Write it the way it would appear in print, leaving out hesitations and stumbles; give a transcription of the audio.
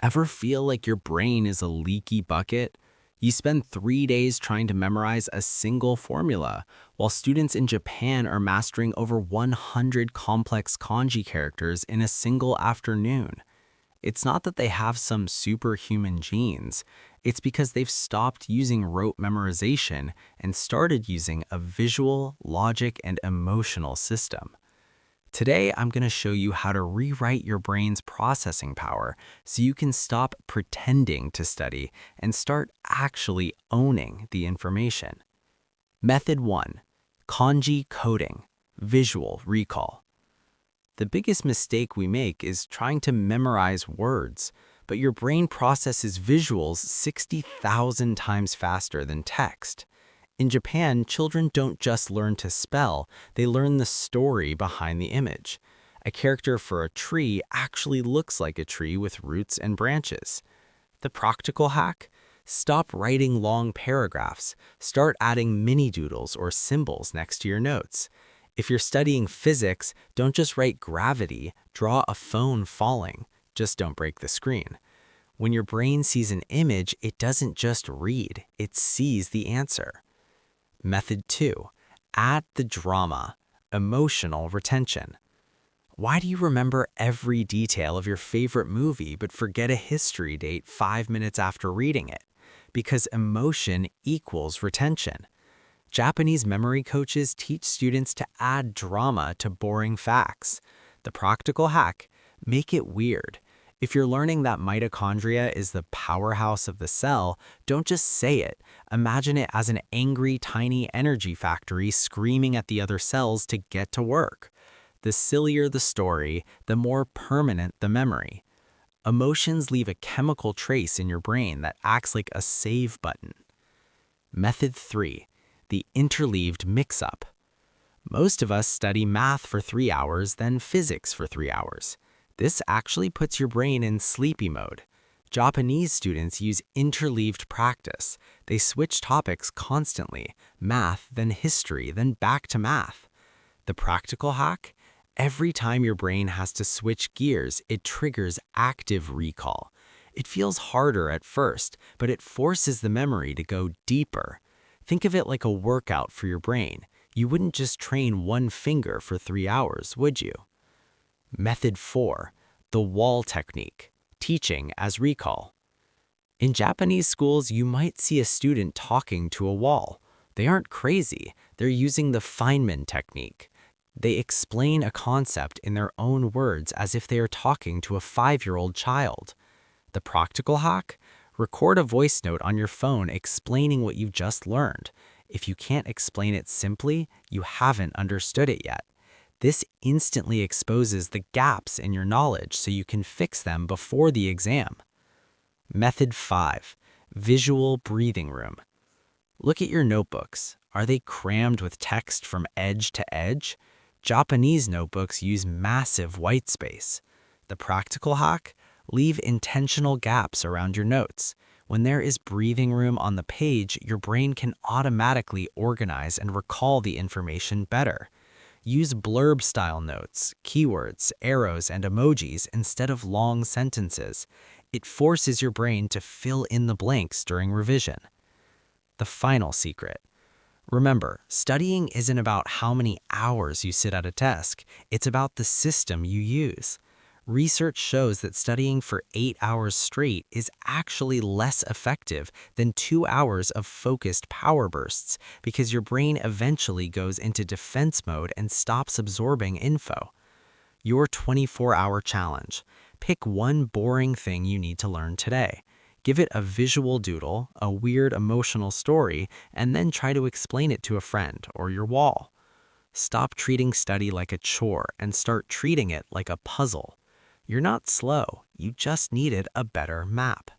Ever feel like your brain is a leaky bucket? You spend 3 days trying to memorize a single formula, while students in Japan are mastering over 100 complex kanji characters in a single afternoon. It's not that they have some superhuman genes, it's because they've stopped using rote memorization and started using a visual, logic, and emotional system. Today, I'm going to show you how to rewrite your brain's processing power so you can stop pretending to study and start actually owning the information. Method 1. Kanji Coding, Visual Recall. The biggest mistake we make is trying to memorize words, but your brain processes visuals 60,000 times faster than text. In Japan, children don't just learn to spell, they learn the story behind the image. A character for a tree actually looks like a tree with roots and branches. The practical hack? Stop writing long paragraphs. Start adding mini doodles or symbols next to your notes. If you're studying physics, don't just write gravity, draw a phone falling. Just don't break the screen. When your brain sees an image, it doesn't just read, it sees the answer. Method 2. Add the drama, emotional retention. Why do you remember every detail of your favorite movie but forget a history date 5 minutes after reading it? Because emotion equals retention. Japanese memory coaches teach students to add drama to boring facts. The practical hack? Make it weird. If you're learning that mitochondria is the powerhouse of the cell, don't just say it. Imagine it as an angry, tiny energy factory screaming at the other cells to get to work. The sillier the story, the more permanent the memory. Emotions leave a chemical trace in your brain that acts like a save button. Method 3. The interleaved mix-up. Most of us study math for 3 hours, then physics for 3 hours. This actually puts your brain in sleepy mode. Japanese students use interleaved practice. They switch topics constantly, math, then history, then back to math. The practical hack? Every time your brain has to switch gears, it triggers active recall. It feels harder at first, but it forces the memory to go deeper. Think of it like a workout for your brain. You wouldn't just train one finger for 3 hours, would you? Method 4. The wall technique, teaching as recall. In Japanese schools, you might see a student talking to a wall. They aren't crazy, they're using the Feynman technique. They explain a concept in their own words as if they are talking to a 5-year-old child. The practical hack? Record a voice note on your phone explaining what you've just learned. If you can't explain it simply, you haven't understood it yet. This instantly exposes the gaps in your knowledge so you can fix them before the exam. Method 5. Visual breathing room. Look at your notebooks. Are they crammed with text from edge to edge? Japanese notebooks use massive white space. The practical hack? Leave intentional gaps around your notes. When there is breathing room on the page, your brain can automatically organize and recall the information better. Use blurb-style notes, keywords, arrows, and emojis instead of long sentences. It forces your brain to fill in the blanks during revision. The final secret. Remember, studying isn't about how many hours you sit at a desk. It's about the system you use. Research shows that studying for 8 hours straight is actually less effective than 2 hours of focused power bursts because your brain eventually goes into defense mode and stops absorbing info. Your 24-hour challenge. Pick one boring thing you need to learn today. Give it a visual doodle, a weird emotional story, and then try to explain it to a friend or your wall. Stop treating study like a chore and start treating it like a puzzle. You're not slow, you just needed a better map.